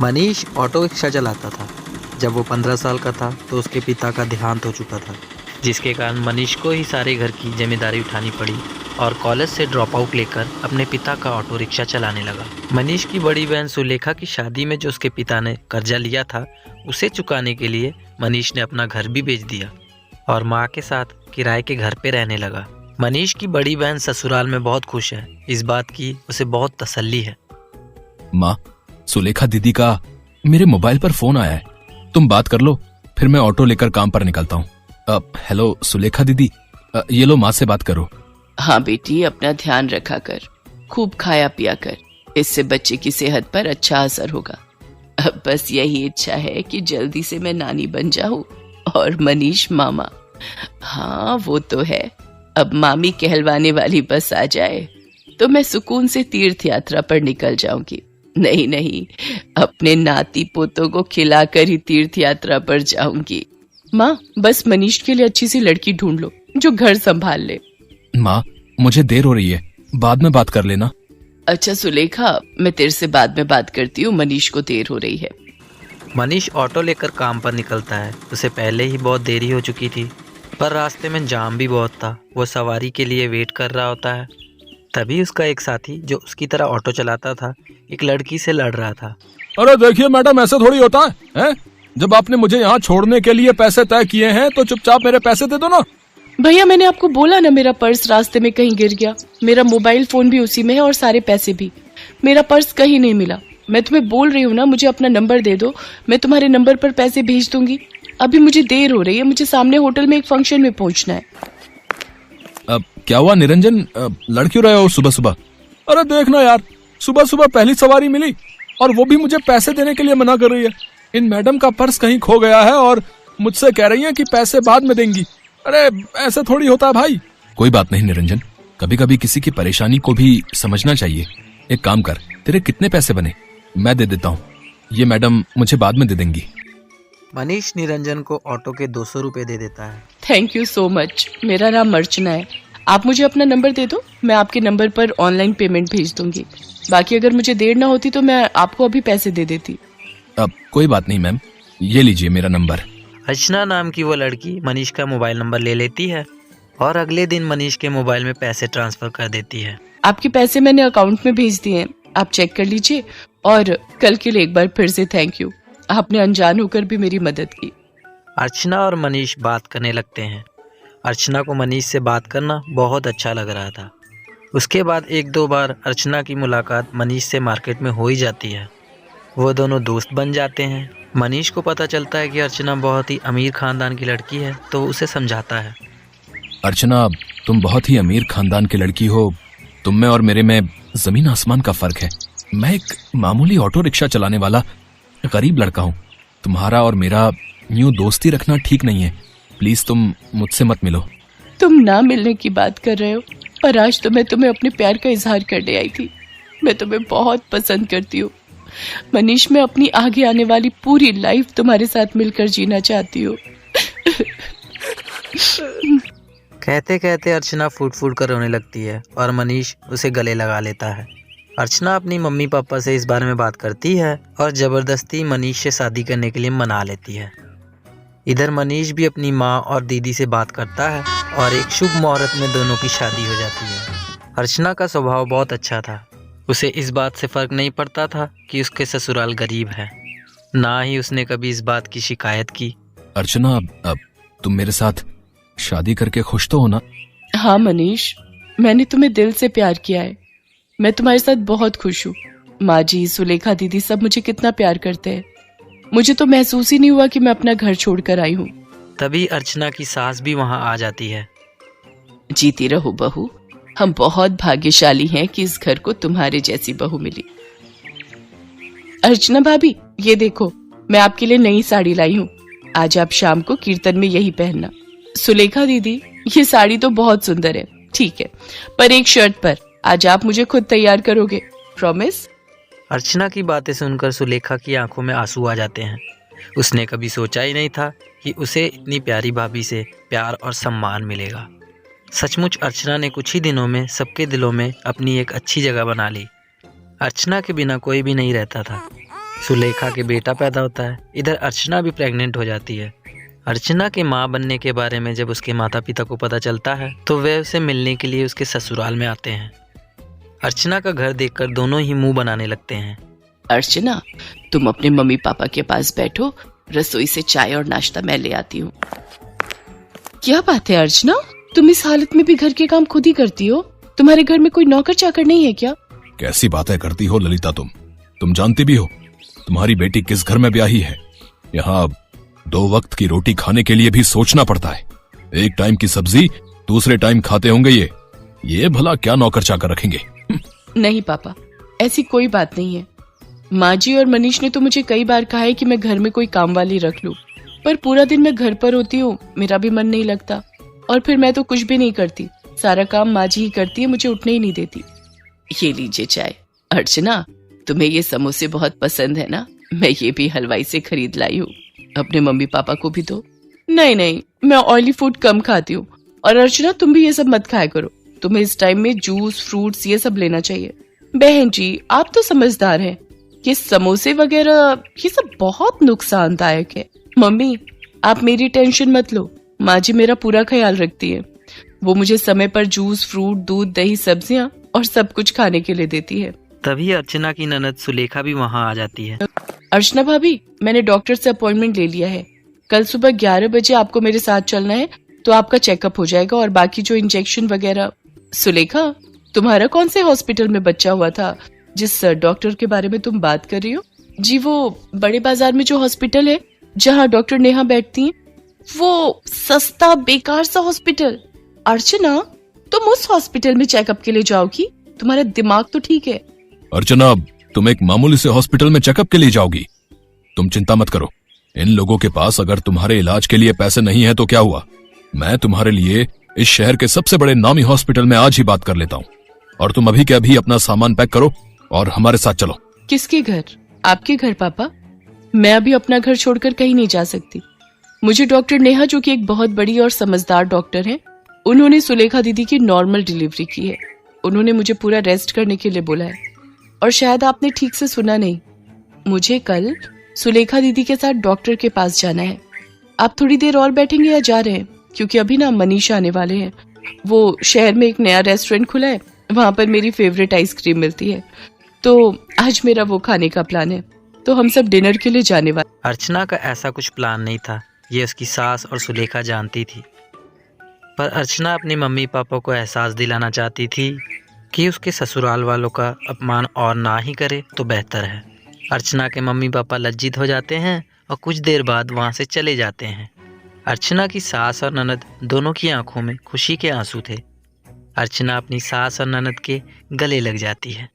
Manish auto rickshaw चलाता था। जब वो 15 साल का था तो उसके पिता का देहांत हो चुका था, जिसके कारण मनीष को ही सारे घर की जिम्मेदारी उठानी पड़ी और कॉलेज से ड्रॉप आउट लेकर अपने पिता का ऑटो रिक्शा चलाने लगा। मनीष की बड़ी बहन सुलेखा की शादी में जो उसके पिता ने कर्जा लिया था, उसे चुकाने के लिए मनीष ने अपना घर भी बेच दिया और माँ के साथ किराए के घर पे रहने लगा। मनीष की बड़ी बहन ससुराल में बहुत खुश है। इस बात की उसे बहुत तसल्ली है। माँ, सुलेखा दीदी का मेरे मोबाइल पर फोन आया है, तुम बात कर लो, फिर मैं ऑटो लेकर काम पर निकलता हूँ। हेलो सुलेखा दीदी, ये लो माँ से बात करो। हाँ बेटी, अपना ध्यान रखा कर, खूब खाया पिया कर, इससे बच्चे की सेहत पर अच्छा असर होगा। अब बस यही इच्छा है कि जल्दी से मैं नानी बन जाऊं और मनीष मामा। हाँ वो तो है, अब मामी कहलवाने वाली बस आ जाए तो मैं सुकून से तीर्थ यात्रा पर निकल जाऊंगी। नहीं, अपने नाती पोतों को खिलाकर ही तीर्थ यात्रा पर जाऊंगी। माँ, बस मनीष के लिए अच्छी सी लड़की ढूंढ लो जो घर संभाल ले। माँ, मुझे देर हो रही है, बाद में बात कर लेना। अच्छा सुलेखा, मैं तेरे से बाद में बात करती हूँ, मनीष को देर हो रही है। मनीष ऑटो लेकर काम पर निकलता है। उसे पहले ही बहुत देरी हो चुकी थी, पर रास्ते में जाम भी बहुत था। वो सवारी के लिए वेट कर रहा होता है। तभी उसका एक साथी जो उसकी तरह ऑटो चलाता था, एक लड़की से लड़ रहा था। अरे देखिए मैडम, ऐसा थोड़ी होता है? जब आपने मुझे यहाँ छोड़ने के लिए पैसे तय किए हैं तो चुपचाप मेरे पैसे दे दो ना। भैया, मैंने आपको बोला ना, मेरा पर्स रास्ते में कहीं गिर गया। मेरा मोबाइल फोन भी उसी में है और सारे पैसे भी। मेरा पर्स कहीं नहीं मिला। मैं तुम्हें बोल रही हूँ ना, मुझे अपना नंबर दे दो, मैं तुम्हारे नंबर पर पैसे भेज दूंगी। अभी मुझे देर हो रही है, मुझे सामने होटल में एक फंक्शन में पहुंचना है। अब क्या हुआ निरंजन, लड़ क्यों रहे हो सुबह सुबह? अरे देखना यार, सुबह सुबह पहली सवारी मिली और वो भी मुझे पैसे देने के लिए मना कर रही है। इन मैडम का पर्स कहीं खो गया है और मुझसे कह रही है कि पैसे बाद में देंगी। अरे ऐसा थोड़ी होता है भाई। कोई बात नहीं निरंजन, कभी कभी किसी की परेशानी को भी समझना चाहिए। एक काम कर, तेरे कितने पैसे बने मैं दे देता हूँ, ये मैडम मुझे बाद में दे देंगी। मनीष निरंजन को ऑटो के 200 रुपए दे देता है। Thank you so much. मेरा नाम अर्चना है। आप मुझे अपना नंबर दे दो, मैं आपके नंबर पर ऑनलाइन पेमेंट भेज दूंगी। बाकी अगर मुझे देर ना होती तो मैं आपको अभी पैसे दे देती। अब कोई बात नहीं मैम, ये लीजिए मेरा नंबर। अर्चना नाम की वो लड़की मनीष का मोबाइल नंबर ले लेती है और अगले दिन मनीष के मोबाइल में पैसे ट्रांसफर कर देती है। आपके पैसे मैंने अकाउंट में भेज दिए हैं, आप चेक कर लीजिए। और कल के लिए एक बार फिर से थैंक यू, आपने अनजान होकर भी मेरी मदद की। अर्चना और मनीष बात करने लगते हैं। अर्चना को मनीष से बात करना बहुत अच्छा लग रहा था। उसके बाद 1-2 बार अर्चना की मुलाकात मनीष से मार्केट में हो ही जाती है। वो दोनों दोस्त बन जाते हैं। मनीष को पता चलता है कि अर्चना बहुत ही अमीर खानदान की लड़की है, तो वो उसे समझाता है। अर्चना, तुम बहुत ही अमीर खानदान की लड़की हो, तुम में और मेरे में जमीन आसमान का फर्क है। मैं एक मामूली ऑटो रिक्शा चलाने वाला गरीब लड़का हूँ। तुम्हारा और मेरा यूं दोस्ती रखना ठीक नहीं है, प्लीज तुम मुझसे मत मिलो। तुम ना मिलने की बात कर रहे हो, पर आज तो मैं तुम्हें अपने प्यार का इजहार करने आई थी। मैं तुम्हें बहुत पसंद करती हूँ मनीष। मैं अपनी आगे आने वाली पूरी लाइफ तुम्हारे साथ मिलकर जीना चाहती हूँ। कहते कहते अर्चना फूट फूट कर रोने लगती है और मनीष उसे गले लगा लेता है। अर्चना अपनी मम्मी पापा से इस बारे में बात करती है और जबरदस्ती मनीष से शादी करने के लिए मना लेती है। इधर मनीष भी अपनी माँ और दीदी से बात करता है और एक शुभ मुहूर्त में दोनों की शादी हो जाती है। अर्चना का स्वभाव बहुत अच्छा था। उसे इस बात से फर्क नहीं पड़ता था कि उसके ससुराल गरीब है। ना ही उसने कभी इस बात की शिकायत की। अर्चना, अब तुम मेरे साथ शादी करके खुश तो हो ना? हाँ मनीष, मैंने तुम्हें दिल से प्यार किया है। मैं तुम्हारे साथ बहुत खुश हूँ। माँ जी, सुलेखा दीदी सब मुझे कितना प्यार करते हैं। मुझे तो महसूस ही नहीं हुआ कि मैं अपना घर छोड़कर आई हूँ। तभी अर्चना की सास भी वहाँ आ जाती है। जीती रहो बहू, हम बहुत भाग्यशाली हैं कि इस घर को तुम्हारे जैसी बहू मिली। अर्चना भाभी, ये देखो, मैं आपके लिए नई साड़ी लाई हूँ। आज आप शाम को कीर्तन में यही पहनना। सुलेखा दीदी, ये साड़ी तो बहुत सुंदर है, ठीक है, पर एक शर्त पर। आज आप मुझे खुद तैयार करोगे, प्रॉमिस? अर्चना की बातें सुनकर सुलेखा की आंखों में आंसू आ जाते हैं। उसने कभी सोचा ही नहीं था कि उसे इतनी प्यारी भाभी से प्यार और सम्मान मिलेगा। सचमुच अर्चना ने कुछ ही दिनों में सबके दिलों में अपनी एक अच्छी जगह बना ली। अर्चना के बिना कोई भी नहीं रहता था। सुलेखा के बेटा पैदा होता है, इधर अर्चना भी प्रेग्नेंट हो जाती है। अर्चना के माँ बनने के बारे में जब उसके माता पिता को पता चलता है तो वे उसे मिलने के लिए उसके ससुराल में आते हैं। अर्चना का घर देखकर दोनों ही मुंह बनाने लगते हैं। अर्चना, तुम अपने मम्मी पापा के पास बैठो, रसोई से चाय और नाश्ता मैं ले आती हूँ। क्या बात है अर्चना, तुम इस हालत में भी घर के काम खुद ही करती हो? तुम्हारे घर में कोई नौकर चाकर नहीं है क्या? कैसी बातें करती हो ललिता तुम जानती भी हो तुम्हारी बेटी किस घर में ब्याही है। यहाँ 2 वक्त की रोटी खाने के लिए भी सोचना पड़ता है। एक टाइम की सब्जी दूसरे टाइम खाते होंगे ये भला क्या नौकर चाकर रखेंगे? नहीं पापा, ऐसी कोई बात नहीं है। माँ जी और मनीष ने तो मुझे कई बार कहा है कि मैं घर में कोई काम वाली रख लूं, पर पूरा दिन मैं घर पर होती हूँ, मेरा भी मन नहीं लगता, और फिर मैं तो कुछ भी नहीं करती, सारा काम माँ जी ही करती है, मुझे उठने ही नहीं देती। ये लीजिए चाय। अर्चना, तुम्हें ये समोसे बहुत पसंद है ना? मैं ये भी हलवाई से खरीद लाई हूँ, अपने मम्मी पापा को भी दो। नहीं, मैं ऑयली फूड कम खाती हूँ। और अर्चना, तुम भी ये सब मत खाया करो, तुम्हें इस टाइम में जूस फ्रूट्स ये सब लेना चाहिए। बहन जी, आप तो समझदार हैं, ये समोसे वगैरह ये सब बहुत नुकसानदायक है। मम्मी, आप मेरी टेंशन मत लो, माँ जी मेरा पूरा ख्याल रखती है। वो मुझे समय पर जूस फ्रूट दूध दही सब्जियां और सब कुछ खाने के लिए देती है। तभी अर्चना की ननद सुलेखा भी वहाँ आ जाती है। अर्चना भाभी, मैंने डॉक्टर से अपॉइंटमेंट ले लिया है, कल सुबह 11 बजे आपको मेरे साथ चलना है, तो आपका चेकअप हो जाएगा और बाकी जो इंजेक्शन वगैरह। सुलेखा, तुम्हारा कौन से हॉस्पिटल में बच्चा हुआ था जिस डॉक्टर के बारे में तुम बात कर रही हो? जी, वो बड़े बाजार में जो हॉस्पिटल है जहाँ डॉक्टर नेहा बैठती हैं, वो सस्ता बेकार सा हॉस्पिटल। अर्चना, तुम उस हॉस्पिटल में चेकअप के लिए जाओगी? तुम्हारा दिमाग तो ठीक है। अर्चना, तुम एक मामूली से हॉस्पिटल में चेकअप के लिए जाओगी? तुम चिंता मत करो, इन लोगों के पास अगर तुम्हारे इलाज के लिए पैसे नहीं है तो क्या हुआ, मैं तुम्हारे लिए इस शहर के सबसे बड़े नामी हॉस्पिटल में आज ही बात कर लेता हूँ। और तुम अभी के अभी अपना सामान पैक करो और हमारे साथ चलो। किसके घर? आपके घर पापा? मैं अभी अपना घर छोड़कर कहीं नहीं जा सकती। मुझे डॉक्टर नेहा, जो कि एक बहुत बड़ी और समझदार डॉक्टर है, उन्होंने सुलेखा दीदी की नॉर्मल डिलीवरी की है। उन्होंने मुझे पूरा रेस्ट करने के लिए बोला है। और शायद आपने ठीक से सुना नहीं, मुझे कल सुलेखा दीदी के साथ डॉक्टर के पास जाना है। आप थोड़ी देर और बैठेंगे या जा रहे हैं? क्योंकि अभी ना मनीष आने वाले हैं। वो शहर में एक नया रेस्टोरेंट खुला है, वहां पर मेरी फेवरेट आइसक्रीम मिलती है, तो आज मेरा वो खाने का प्लान है, तो हम सब डिनर के लिए जाने वाले। अर्चना का ऐसा कुछ प्लान नहीं था, ये उसकी सास और सुलेखा जानती थी, पर अर्चना अपने मम्मी पापा को एहसास दिलाना चाहती थी कि उसके ससुराल वालों का अपमान और ना ही करे तो बेहतर है। अर्चना के मम्मी पापा लज्जित हो जाते हैं और कुछ देर बाद वहाँ से चले जाते हैं। अर्चना की सास और ननद दोनों की आंखों में खुशी के आंसू थे। अर्चना अपनी सास और ननद के गले लग जाती है।